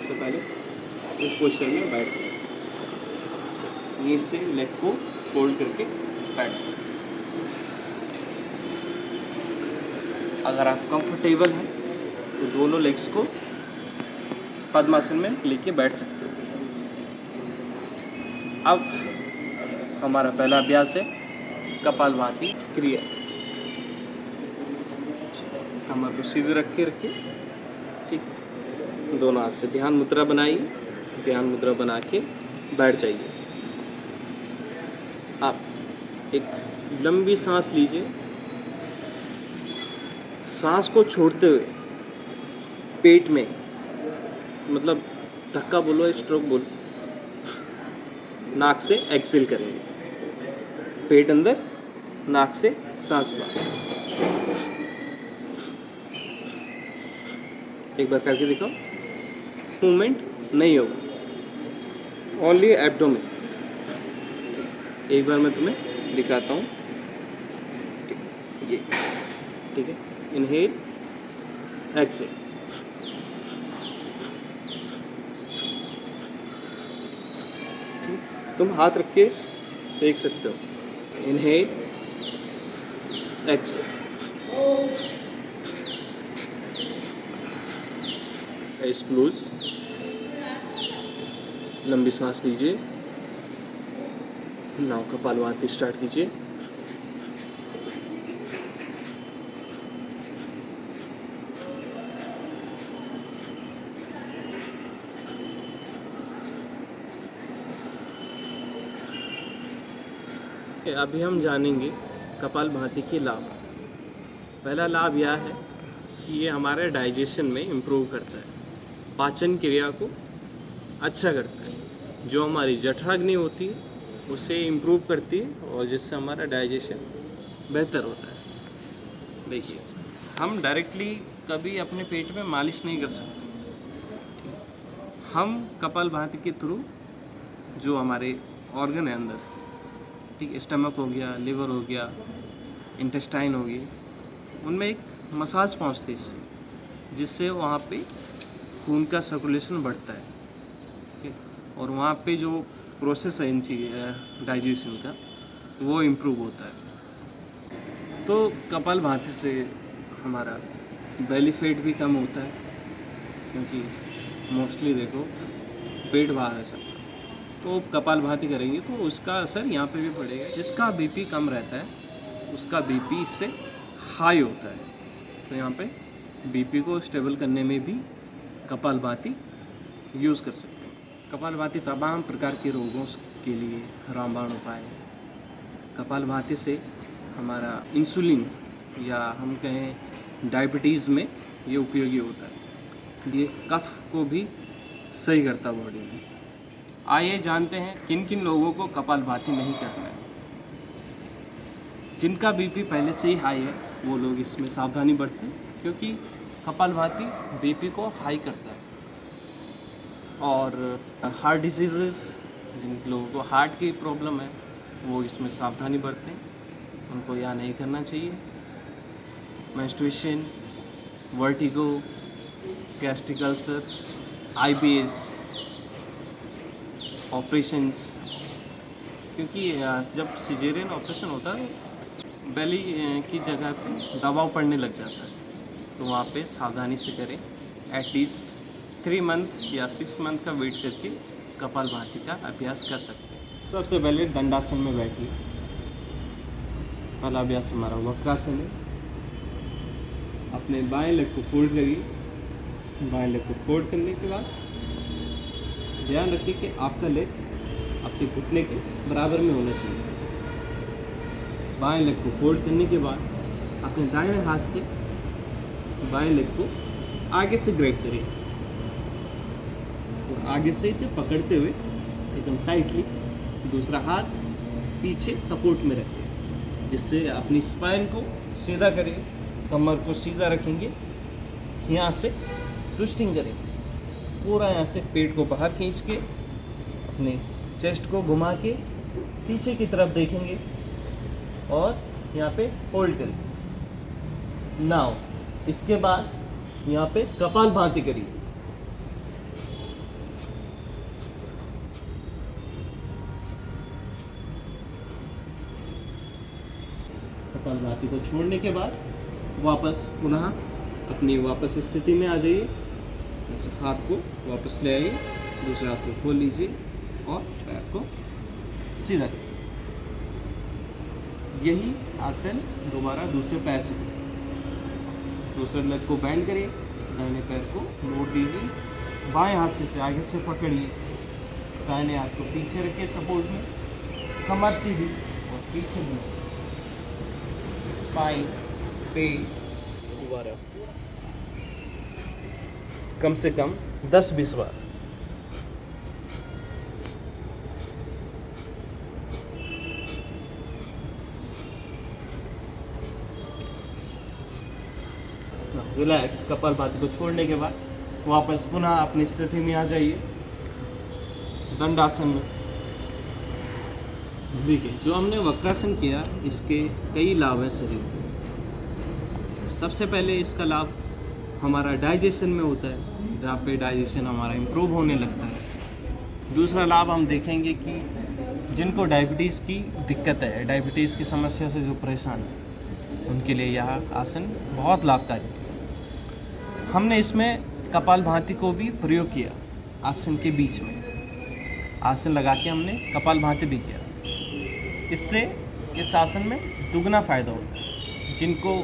सबसे पहले इस पोस्चर में बैठ जाए, नीचे से लेग को फोल्ड करके बैठ जाए। अगर आप कंफर्टेबल हैं तो दोनों लेग्स को पद्मासन में लेके बैठ सकते हो। अब हमारा पहला अभ्यास है कपालभाति क्रिया। कमर को सीधे रखे ठीक, दोनों हाथ से ध्यान मुद्रा बनाइए, ध्यान मुद्रा बना के बैठ जाइए। आप एक लंबी सांस लीजिए, सांस को छोड़ते हुए पेट में, मतलब धक्का बोलो स्ट्रोक बोलो, नाक से एक्सेल करेंगे, पेट अंदर, नाक से सांस बाहर। एक बार करके दिखाओ, मूवमेंट नहीं होगा, ओनली एब्डोमेन। एक बार मैं तुम्हें दिखाता हूँ, ये ठीक है, इनहेल एक्सेल। तुम हाथ रख के देख सकते हो, इनहेल एक्सेल, आइज क्लोज, लंबी सांस लीजिए, नाव कपालभाति स्टार्ट कीजिए। अभी हम जानेंगे कपालभाति के लाभ। पहला लाभ यह है कि ये हमारे डाइजेशन में इम्प्रूव करता है, पाचन क्रिया को अच्छा करता है, जो हमारी जठराग्नि होती है उसे इम्प्रूव करती है और जिससे हमारा डाइजेशन बेहतर होता है। देखिए, हम डायरेक्टली कभी अपने पेट में मालिश नहीं कर सकते, हम कपालभाति के थ्रू जो हमारे ऑर्गन है अंदर, ठीक, स्टमक हो गया, लिवर हो गया, इंटेस्टाइन हो गई, उनमें एक मसाज पहुंचती है इससे, जिससे वहाँ पे खून का सर्कुलेशन बढ़ता है, ठीक है, और वहाँ पे जो प्रोसेस है इन डाइजेशन का वो इम्प्रूव होता है। तो कपालभाति से हमारा बेली फैट भी कम होता है, क्योंकि मोस्टली देखो पेट बाहर है सबका, तो कपालभाति करेंगे तो उसका असर यहाँ पे भी पड़ेगा। जिसका बीपी कम रहता है उसका बीपी इससे हाई होता है, तो यहाँ पे बीपी को स्टेबल करने में भी कपालभाति यूज़ कर सकते हैं। कपालभाति तमाम प्रकार के रोगों के लिए रामबाण उपाय है। कपालभाति से हमारा इंसुलिन या हम कहें डायबिटीज़ में ये उपयोगी होता है, ये कफ को भी सही करता बॉडी में। आइए जानते हैं किन किन लोगों को कपालभाति नहीं करना है। जिनका बीपी पहले से ही हाई है वो लोग इसमें सावधानी बरतें, क्योंकि कपालभाति बीपी को हाई करता है। और हार्ट डिजीज़, जिन लोगों को हार्ट की प्रॉब्लम है वो इसमें सावधानी बरतें, उनको यह नहीं करना चाहिए। Menstruation, vertigo, gastric ulcer, IBS, operations, क्योंकि जब सिजेरियन ऑपरेशन होता है बेली की जगह पे दबाव पड़ने लग जाता है, तो वहाँ पे सावधानी से करें। एटलीस्ट 3 मंथ या 6 मंथ का वेट करके कपालभाति का अभ्यास कर सकते हैं। सबसे पहले दंडासन में बैठिए। पहला अभ्यास हमारा वक्रासन है। अपने बाएं लेग को फोल्ड करिए। बाएं लेग को फोल्ड करने के बाद ध्यान रखिए कि आपका लेग आपके घुटने के बराबर में होना चाहिए। बाएं लेग को फोल्ड करने के बाद अपने दाएं हाथ से बाएं लेग को आगे से ग्रैब करिए और आगे से इसे पकड़ते हुए एकदम टाइटली दूसरा हाथ पीछे सपोर्ट में रखें, जिससे अपनी स्पाइन को सीधा करें, कमर को सीधा रखेंगे, यहाँ से ट्विस्टिंग करें, पूरा यहाँ से पेट को बाहर खींच के अपने चेस्ट को घुमा के पीछे की तरफ देखेंगे और यहाँ पे होल्ड करें। नाउ इसके बाद यहाँ पे कपालभाति करिए। कपालभाति को छोड़ने के बाद वापस पुनः अपनी वापस स्थिति में आ जाइए। ऐसे हाथ को वापस ले आइए, दूसरे हाथ को खोल लीजिए और पैर को सीधा करिए। यही आसन दोबारा दूसरे पैर से करिए। दूसरे लेग को बैंड करिए, दाहिने पैर को मोड़ दीजिए, बाएं हाथ से आगे से पकड़िए, दाहिने हाथ को पीछे रखिए सपोर्ट में, कमर सीधी और पीछे भी स्पाइन पे दोबारा कम से कम 10-20 बार। रिलैक्स। कपालभाति को छोड़ने के बाद वापस पुनः अपनी स्थिति में आ जाइए, दंडासन में। देखिए, जो हमने वक्रासन किया इसके कई लाभ हैं शरीर को। सबसे पहले इसका लाभ हमारा डाइजेशन में होता है, जहाँ पे डाइजेशन हमारा इम्प्रूव होने लगता है। दूसरा लाभ हम देखेंगे कि जिनको डायबिटीज़ की दिक्कत है, डायबिटीज़ की समस्या से जो परेशान है, उनके लिए यह आसन बहुत लाभकारी है। हमने इसमें कपालभाति को भी प्रयोग किया, आसन के बीच में आसन लगा के हमने कपालभाति भी किया। इससे इस आसन में दुगना फ़ायदा होता है। जिनको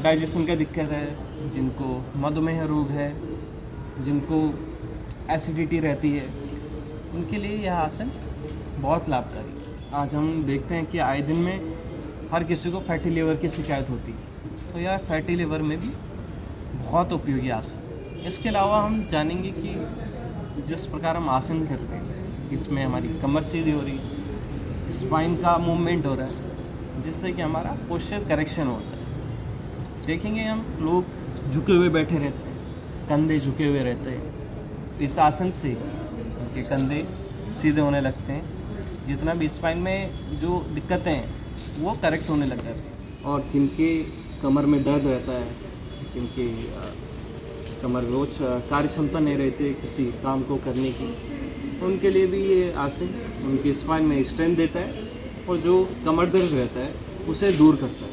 डाइजेशन का दिक्कत है, जिनको मधुमेह रोग है, जिनको एसिडिटी रहती है, उनके लिए यह आसन बहुत लाभकारी है। आज हम देखते हैं कि आए दिन में हर किसी को फैटी लिवर की शिकायत होती है, तो यह फैटी लिवर में भी बहुत उपयोगी आसन। इसके अलावा हम जानेंगे कि जिस प्रकार हम आसन करते हैं, इसमें हमारी कमर सीधी हो रही है, स्पाइन का मूवमेंट हो रहा है, जिससे कि हमारा पोस्चर करेक्शन होता है। देखेंगे हम लोग झुके हुए बैठे रहते हैं, कंधे झुके हुए रहते हैं। इस आसन से उनके कंधे सीधे होने लगते हैं, जितना भी स्पाइन में जो दिक्कतें हैं वो करेक्ट होने लग जाती हैं। और जिनके कमर में दर्द रहता है, जिनकी कमर रोज कार्य क्षमता नहीं रहती किसी काम को करने की, तो उनके लिए भी ये आसन उनके स्पाइन में स्ट्रेंथ देता है और जो कमर दर्द रहता है उसे दूर करता है।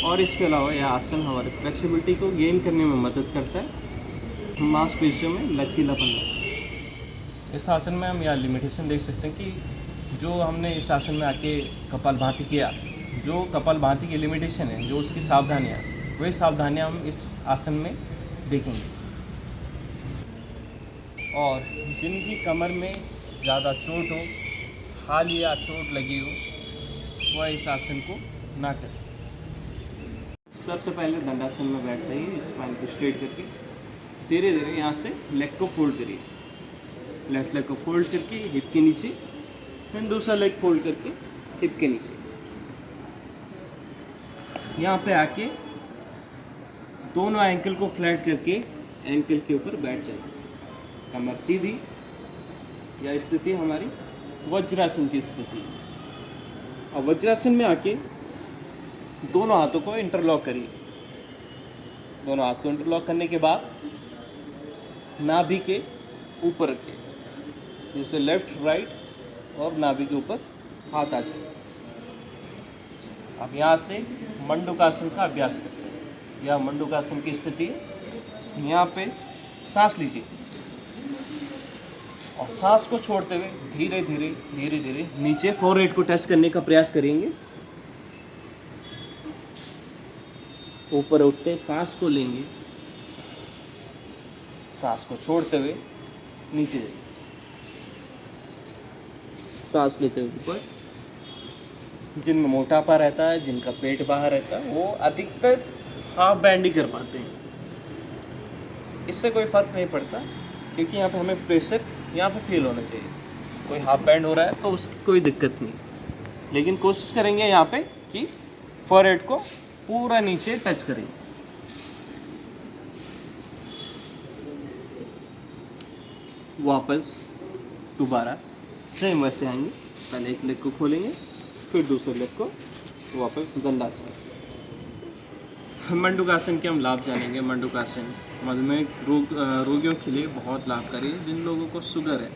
और इसके अलावा यह आसन हमारे फ्लेक्सिबिलिटी को गेन करने में मदद करता है, मांसपेशियों में लचीलापन लाता है। इस आसन में हम यह लिमिटेशन देख सकते हैं कि जो हमने इस आसन में आके कपालभाति किया, जो कपालभाति की लिमिटेशन है, जो उसकी सावधानियाँ, वही सावधानियाँ हम इस आसन में देखेंगे। और जिनकी कमर में ज़्यादा चोट हो, हाल या चोट लगी हो, वह इस आसन को ना करें। सबसे पहले दंडासन में बैठ जाइए, स्पाइन को स्ट्रेट करके धीरे धीरे यहाँ से लेग को फोल्ड करिए। लेफ्ट लेग को फोल्ड करके हिप के नीचे, फिर दूसरा लेग फोल्ड करके हिप के नीचे। यहाँ पे आके दोनों एंकल को फ्लैट करके एंकल के ऊपर बैठ जाइए। कमर सीधी, यह स्थिति हमारी वज्रासन की स्थिति। और वज्रासन में आके दोनों हाथों को इंटरलॉक करिए। दोनों हाथ को इंटरलॉक करने के बाद नाभि के ऊपर रखिए, जैसे लेफ्ट राइट, और नाभि के ऊपर हाथ आ जाए। अब यहाँ से मंडूकासन का अभ्यास करते हैं। यह मंडूकासन की स्थिति है। यहाँ पे सांस लीजिए और सांस को छोड़ते हुए धीरे धीरे धीरे धीरे नीचे फोरहेड को टच करने का प्रयास करेंगे। ऊपर उठते सांस को लेंगे, सांस को छोड़ते हुए नीचे जाइए। सांस लेते हुए ऊपर। जिनमें मोटापा रहता है, जिनका पेट बाहर रहता है, वो अधिकतर हाफ बैंड ही कर पाते हैं। इससे कोई फर्क नहीं पड़ता, क्योंकि यहाँ पे हमें प्रेशर यहाँ पे फील होना चाहिए। कोई हाफ बैंड हो रहा है तो उसकी कोई दिक्कत नहीं, लेकिन कोशिश करेंगे यहाँ पे कि फोरहेड को पूरा नीचे टच करें। वापस दोबारा सेम वैसे आएंगे। पहले एक लेग को खोलेंगे, फिर दूसरे लेग को वापस दंडासन। मंडूकासन के हम लाभ जानेंगे। मंडूकासन मधुमेह रोगियों के लिए बहुत लाभकारी है। जिन लोगों को शुगर है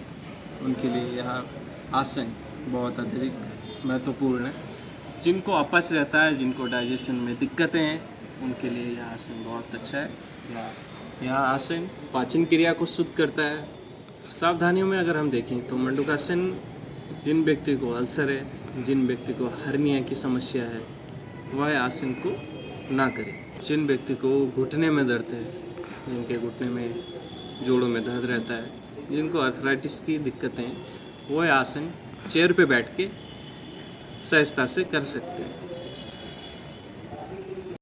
उनके लिए यह आसन बहुत अत्यधिक महत्वपूर्ण है। जिनको अपच रहता है, जिनको डाइजेशन में दिक्कतें हैं, उनके लिए यह आसन बहुत अच्छा है। यह आसन पाचन क्रिया को शुद्ध करता है। सावधानियों में अगर हम देखें तो मंडूकासन जिन व्यक्ति को अल्सर है, जिन व्यक्ति को हर्निया की समस्या है, वह आसन को ना करें। जिन व्यक्ति को घुटने में दर्द है, जिनके घुटने में जोड़ों में दर्द रहता है, जिनको आर्थराइटिस की दिक्कतें हैं, वह आसन चेयर पे बैठ के सहजता से कर सकते हैं।